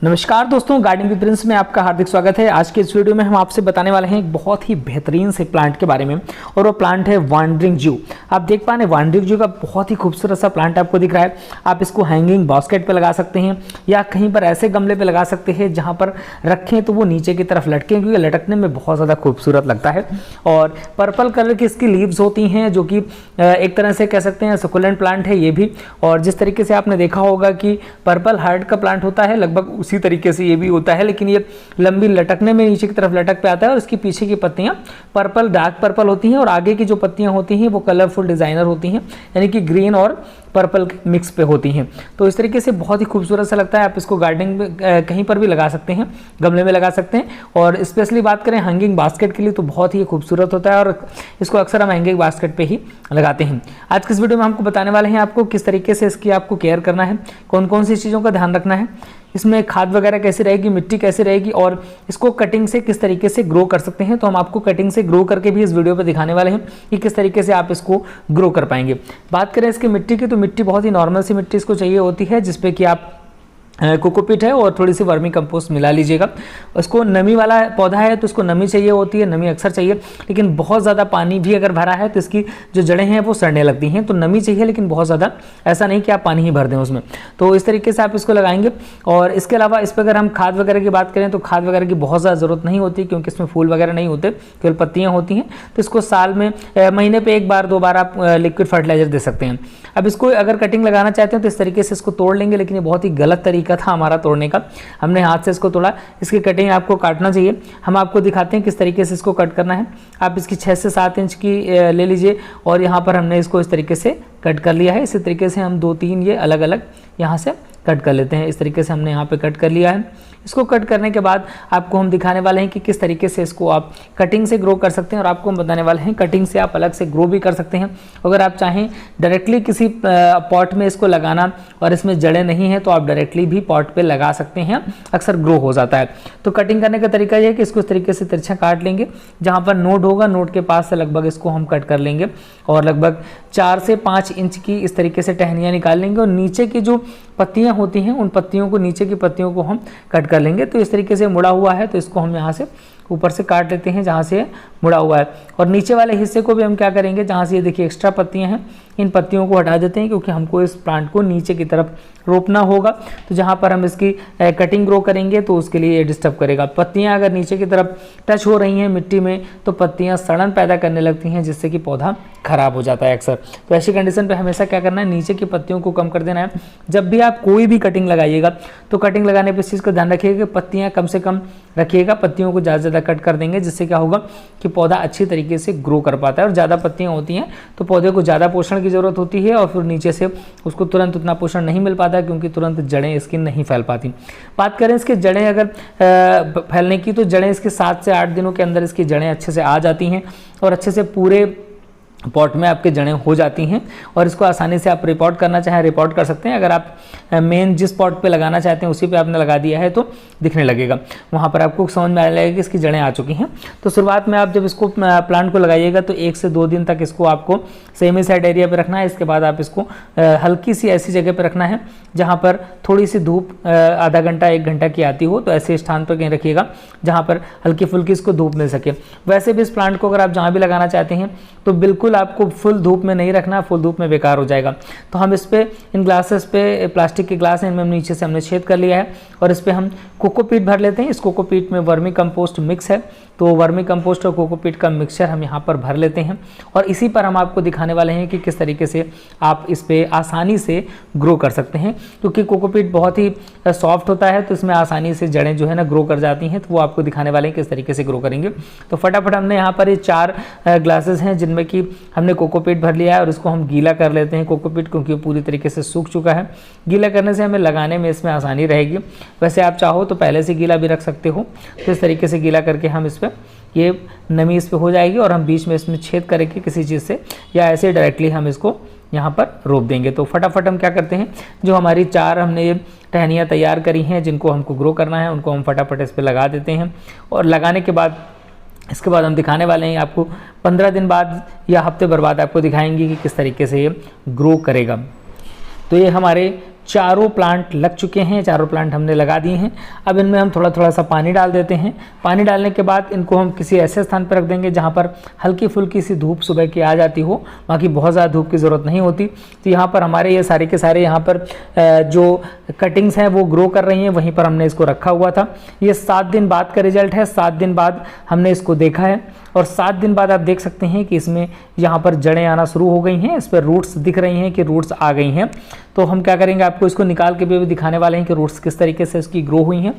नमस्कार दोस्तों, gardening with Prince में आपका हार्दिक स्वागत है। आज के इस वीडियो में हम आपसे बताने वाले हैं एक बहुत ही बेहतरीन से प्लांट के बारे में, और वो प्लांट है वांडरिंग जू। आप देख पा रहे हैं वांडरिंग जू का बहुत ही खूबसूरत सा प्लांट आपको दिख रहा है। आप इसको हैंगिंग बास्केट पे लगा सकते हैं या कहीं पर ऐसे गमले पे लगा सकते हैं जहाँ पर रखें तो वो नीचे की तरफ लटकें, क्योंकि लटकने में बहुत ज़्यादा खूबसूरत लगता है। और पर्पल कलर की इसकी लीव्स होती हैं, जो कि एक तरह से कह सकते हैं सकुलेंट प्लांट है ये भी। और जिस तरीके से आपने देखा होगा कि पर्पल हार्ट का प्लांट होता है, लगभग उसी तरीके से ये भी होता है, लेकिन ये लंबी लटकने में नीचे की तरफ लटक पे आता है और इसकी पीछे की पत्तियां पर्पल डार्क पर्पल होती हैं और आगे की जो पत्तियां होती हैं वो कलरफुल डिजाइनर होती हैं, यानी कि ग्रीन और पर्पल मिक्स पे होती हैं। तो इस तरीके से बहुत ही खूबसूरत सा लगता है। आप इसको गार्डनिंग में कहीं पर भी लगा सकते हैं, गमले में लगा सकते हैं। और स्पेशली बात करें हैंगिंग बास्केट के लिए तो बहुत ही खूबसूरत होता है और इसको अक्सर हम हैंगिंग बास्केट पे ही लगाते हैं। आज के इस वीडियो में हमको बताने वाले हैं आपको किस तरीके से इसकी आपको केयर करना है, कौन कौन सी चीज़ों का ध्यान रखना है, इसमें खाद वगैरह कैसे रहेगी, मिट्टी कैसे रहेगी, और इसको कटिंग से किस तरीके से ग्रो कर सकते हैं। तो हम आपको कटिंग से ग्रो करके भी इस वीडियो पर दिखाने वाले हैं कि किस तरीके से आप इसको ग्रो कर पाएंगे। बात करें इसकी मिट्टी की, तो मिट्टी बहुत ही नॉर्मल सी मिट्टी इसको चाहिए होती है, जिसपे कि आप कोकोपीट है और थोड़ी सी वर्मी कंपोस्ट मिला लीजिएगा। उसको नमी वाला पौधा है तो इसको नमी चाहिए होती है, नमी अक्सर चाहिए, लेकिन बहुत ज़्यादा पानी भी अगर भरा है तो इसकी जो जड़ें हैं वो सड़ने लगती हैं। तो नमी चाहिए, लेकिन बहुत ज़्यादा ऐसा नहीं कि आप पानी ही भर दें उसमें। तो इस तरीके से आप इसको लगाएंगे। और इसके अलावा इस पर अगर हम खाद वगैरह की बात करें तो खाद वगैरह की बहुत ज़्यादा ज़रूरत नहीं होती, क्योंकि इसमें फूल वगैरह नहीं होते, केवल पत्तियाँ होती हैं। तो इसको साल में महीने पर एक बार दो बार आप लिक्विड फर्टिलाइजर दे सकते हैं। अब इसको अगर कटिंग लगाना चाहते हैं तो इस तरीके से इसको तोड़ लेंगे, लेकिन ये बहुत ही गलत तरीका था हमारा तोड़ने का। हमने हाथ से इसको तोड़ा। इसकी कटिंग आपको काटना चाहिए। हम आपको दिखाते हैं किस तरीके से इसको कट करना है। आप इसकी 6 से 7 इंच की ले लीजिए, और यहाँ पर हमने इसको इस तरीके से कट कर लिया है। इसी तरीके से हम 2-3 ये अलग अलग यहाँ से कट कर लेते हैं। इस तरीके से हमने यहाँ पे कट कर लिया है। इसको कट करने के बाद आपको हम दिखाने वाले हैं कि किस तरीके से इसको आप कटिंग से ग्रो कर सकते हैं, और आपको हम बताने वाले हैं कटिंग से आप अलग से ग्रो भी कर सकते हैं। अगर आप चाहें डायरेक्टली किसी पॉट में इसको लगाना और इसमें जड़ें नहीं है तो आप डायरेक्टली भी पॉट पे लगा सकते हैं, अक्सर ग्रो हो जाता है। तो कटिंग करने का तरीका यह है कि इसको इस तरीके से तिरछा काट लेंगे। जहाँ पर नोड होगा, नोड के पास से लगभग इसको हम कट कर लेंगे और लगभग 4 से 5 इंच की इस तरीके से टहनियाँ निकाल लेंगे। और नीचे की जो पत्तियाँ होती हैं उन पत्तियों को, नीचे की पत्तियों को हम कट कर लेंगे। तो इस तरीके से मुड़ा हुआ है तो इसको हम यहाँ से ऊपर से काट लेते हैं जहाँ से मुड़ा हुआ है। और नीचे वाले हिस्से को भी हम क्या करेंगे, जहाँ से ये देखिए एक्स्ट्रा पत्तियाँ हैं, इन पत्तियों को हटा देते हैं, क्योंकि हमको इस प्लांट को नीचे की तरफ रोपना होगा। तो जहाँ पर हम इसकी कटिंग ग्रो करेंगे तो उसके लिए ये डिस्टर्ब करेगा। पत्तियाँ अगर नीचे की तरफ टच हो रही हैं मिट्टी में तो पत्तियाँ सड़न पैदा करने लगती हैं, जिससे कि पौधा खराब हो जाता है अक्सर। तो ऐसी कंडीशन पे हमेशा क्या करना है, नीचे की पत्तियों को कम कर देना है। जब भी आप कोई भी कटिंग लगाइएगा तो कटिंग लगाने पर इस चीज़ का ध्यान रखिएगा कि पत्तियाँ कम से कम रखिएगा, पत्तियों को ज़्यादा से ज़्यादा कट कर देंगे, जिससे क्या होगा कि पौधा अच्छी तरीके से ग्रो कर पाता है। और ज़्यादा पत्तियाँ होती हैं तो पौधे को ज़्यादा पोषण की ज़रूरत होती है, और फिर नीचे से उसको तुरंत उतना पोषण नहीं मिल पाता, क्योंकि तुरंत जड़ें इसकी नहीं फैल पाती। बात करें इसके जड़ें अगर फैलने की, तो जड़ें इसके 7 से 8 दिनों के अंदर इसकी जड़ें अच्छे से आ जाती हैं और अच्छे से पूरे पॉट में आपके जड़ें हो जाती हैं। और इसको आसानी से आप रिपोर्ट करना चाहें रिपोर्ट कर सकते हैं। अगर आप मेन जिस पॉट पे लगाना चाहते हैं उसी पे आपने लगा दिया है तो दिखने लगेगा, वहाँ पर आपको समझ में आ जाएगा कि इसकी जड़ें आ चुकी हैं। तो शुरुआत में आप जब इसको प्लांट को लगाइएगा तो 1 से 2 दिन तक इसको आपको सेमी साइड एरिया पे रखना है। इसके बाद आप इसको हल्की सी ऐसी जगह पर रखना है जहाँ पर थोड़ी सी धूप आधा घंटा 1 घंटा की आती हो, तो ऐसे स्थान पर कहीं रखिएगा जहाँ पर हल्की फुल्की इसको धूप मिल सके। वैसे भी इस प्लांट को अगर आप जहाँ भी लगाना चाहते हैं तो बिल्कुल आपको फुल धूप में नहीं रखना, फुल धूप में बेकार हो जाएगा। तो हम इस पे इन ग्लासेस पे, प्लास्टिक के ग्लास हैं, इनमें नीचे से हमने छेद कर लिया है और इस पे हम कोकोपीट भर लेते हैं। इस कोकोपीट में वर्मी कंपोस्ट मिक्स है, तो वर्मी कंपोस्ट और कोकोपीट का मिक्सचर हम यहाँ पर भर लेते हैं। और इसी पर हम आपको दिखाने वाले हैं कि किस तरीके से आप इस पे आसानी से ग्रो कर सकते हैं, क्योंकि कोकोपीट बहुत ही सॉफ्ट होता है तो इसमें आसानी से जड़ें जो है ना ग्रो कर जाती हैं। तो वो आपको दिखाने वाले हैं किस तरीके से ग्रो करेंगे। तो फटाफट हमने यहाँ पर ये 4 ग्लासेस हैं जिनमें कि हमने कोकोपीट भर लिया है, और इसको हम गीला कर लेते हैं कोकोपीट, क्योंकि पूरी तरीके से सूख चुका है। गीला करने से हमें लगाने में इसमें आसानी रहेगी। वैसे आप चाहो तो पहले से गीला भी रख सकते हो। तो इस तरीके से गीला करके हम इस पर ये नमी इस पर हो जाएगी, और हम बीच में इसमें छेद करेंगे किसी चीज़ से, या ऐसे डायरेक्टली हम इसको यहाँ पर रोप देंगे। तो फटाफट हम क्या करते हैं, जो हमारी 4 हमने ये टहनियाँ तैयार करी हैं जिनको हमको ग्रो करना है, उनको हम फटाफट इस पर लगा देते हैं। और लगाने के बाद इसके बाद हम दिखाने वाले हैं आपको 15 दिन बाद या हफ्ते भर बाद आपको दिखाएंगे कि किस तरीके से ये ग्रो करेगा। तो ये हमारे चारों प्लांट लग चुके हैं, चारों प्लांट हमने लगा दिए हैं। अब इनमें हम थोड़ा थोड़ा सा पानी डाल देते हैं। पानी डालने के बाद इनको हम किसी ऐसे स्थान पर रख देंगे जहाँ पर हल्की फुल्की सी धूप सुबह की आ जाती हो, बाकी बहुत ज़्यादा धूप की ज़रूरत नहीं होती। तो यहाँ पर हमारे ये सारे के सारे यहाँ पर जो कटिंग्स हैं वो ग्रो कर रही हैं, वहीं पर हमने इसको रखा हुआ था। ये 7 दिन बाद का रिजल्ट है। 7 दिन बाद हमने इसको देखा है और 7 दिन बाद आप देख सकते हैं कि इसमें यहाँ पर जड़ें आना शुरू हो गई हैं। इस पर रूट्स दिख रही हैं कि रूट्स आ गई हैं। तो हम क्या करेंगे, आपको इसको निकाल के भी दिखाने वाले हैं कि रूट्स किस तरीके से इसकी ग्रो हुई हैं।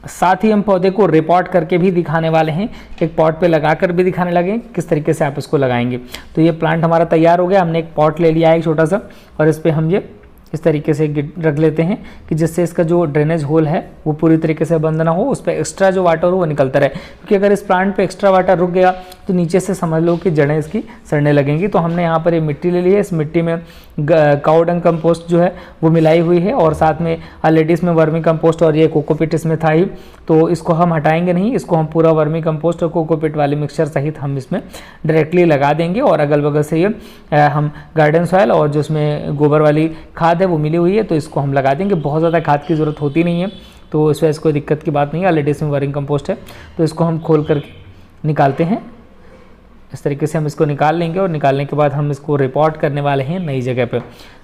साथ ही हम पौधे को रिपोर्ट करके भी दिखाने वाले हैं, एक पॉट पे लगाकर भी दिखाने लगे किस तरीके से आप इसको लगाएंगे। तो ये प्लांट हमारा तैयार हो गया। हमने एक पॉट ले लिया है एक छोटा सा, और इस पर हम ये इस तरीके से रख लेते हैं कि जिससे इसका जो ड्रेनेज होल है वो पूरी तरीके से बंद ना हो, उस पर एक्स्ट्रा जो वाटर हो वो निकलता रहे। क्योंकि अगर इस प्लांट पे एक्स्ट्रा वाटर रुक गया तो नीचे से समझ लो कि जड़ें इसकी सड़ने लगेंगी। तो हमने यहाँ पर ये मिट्टी ले ली है। इस मिट्टी में काऊ डंग कंपोस्ट जो है वो मिलाई हुई है, और साथ में ऑलरेडी इसमें वर्मी कंपोस्ट और ये कोकोपिट इसमें था ही, तो इसको हम हटाएंगे नहीं। इसको हम पूरा वर्मी कंपोस्ट और कोकोपिट वाले मिक्सचर सहित हम इसमें डायरेक्टली लगा देंगे। और अगल बगल से ये हम गार्डन सॉइल और जो इसमें गोबर वाली खाद है वो मिली हुई है, तो इसको हम लगा देंगे। बहुत ज़्यादा खाद की ज़रूरत होती नहीं है, तो इस वजह से कोई दिक्कत की बात नहीं है। ऑलरेडी इसमें वर्मी कंपोस्ट है, तो इसको हम खोल करके निकालते हैं। इस तरीके से हम इसको निकाल लेंगे, और निकालने के बाद हम इसको रिपोर्ट करने वाले हैं नई जगह पे।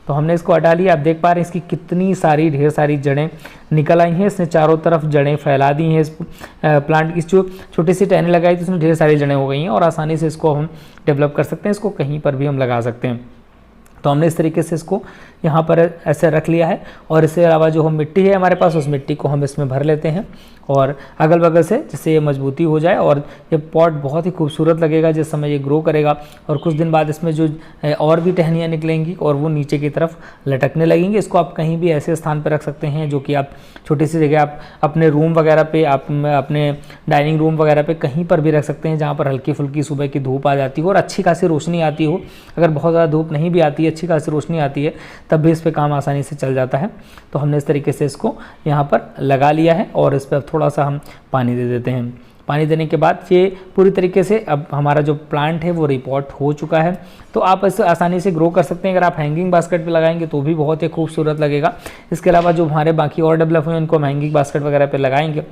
तो हमने इसको हटा लिया। आप देख पा रहे हैं इसकी कितनी सारी ढेर सारी जड़ें निकल आई हैं। इसने चारों तरफ जड़ें फैला दी हैं। इस प्लांट की जो छोटी सी टहनी लगाई थी उसमें ढेर सारी जड़ें हो गई हैं, और आसानी से इसको हम डेवलप कर सकते हैं। इसको कहीं पर भी हम लगा सकते हैं। तो हमने इस तरीके से इसको यहाँ पर ऐसे रख लिया है, और इसके अलावा जो हम मिट्टी है हमारे पास, उस मिट्टी को हम इसमें भर लेते हैं और अगल बगल से, जिससे ये मजबूती हो जाए। और ये पॉट बहुत ही खूबसूरत लगेगा जिस समय ये ग्रो करेगा, और कुछ दिन बाद इसमें जो और भी टहनियाँ निकलेंगी और वो नीचे की तरफ लटकने लगेंगी। इसको आप कहीं भी ऐसे स्थान पर रख सकते हैं जो कि आप छोटी सी जगह, आप अपने रूम वगैरह पे, आप अपने डाइनिंग रूम वगैरह पे कहीं पर भी रख सकते हैं जहाँ पर हल्की फुल्की सुबह की धूप आ जाती हो और अच्छी खासी रोशनी आती हो। अगर बहुत ज़्यादा धूप नहीं भी आती है, अच्छी खासी रोशनी आती है, तब भी इस पर काम आसानी से चल जाता है। तो हमने इस तरीके से इसको यहाँ पर लगा लिया है, और इस पर थोड़ा सा हम पानी दे देते हैं। पानी देने के बाद ये पूरी तरीके से अब हमारा जो प्लांट है वो रिपोर्ट हो चुका है। तो आप इसे आसानी से ग्रो कर सकते हैं। अगर आप हैंगिंग बास्केट पे लगाएंगे तो भी बहुत ही खूबसूरत लगेगा। इसके अलावा जो हमारे बाकी और डेवलप हुए हैं उनको हम हैंगिंग बास्केट वगैरह पे लगाएंगे,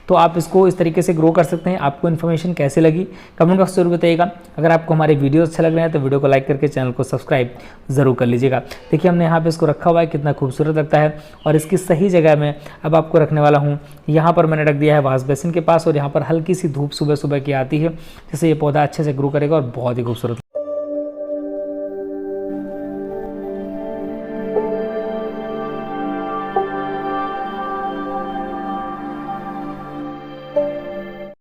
तो आप इसको इस तरीके से ग्रो कर सकते हैं। आपको इन्फॉर्मेशन कैसे लगी कमेंट बॉक्स जरूर बताइएगा। अगर आपको हमारे वीडियो अच्छे लग रहे हैं तो वीडियो को लाइक करके चैनल को सब्सक्राइब जरूर कर लीजिएगा। देखिए हमने यहाँ पे इसको रखा हुआ है, कितना खूबसूरत लगता है। और इसकी सही जगह में अब आपको रखने वाला हूँ। यहाँ पर मैंने रख दिया है वॉश बेसिन के पास, और यहाँ पर हल्की सी धूप सुबह सुबह की आती है, जिससे ये पौधा अच्छे से ग्रो करेगा और बहुत ही खूबसूरत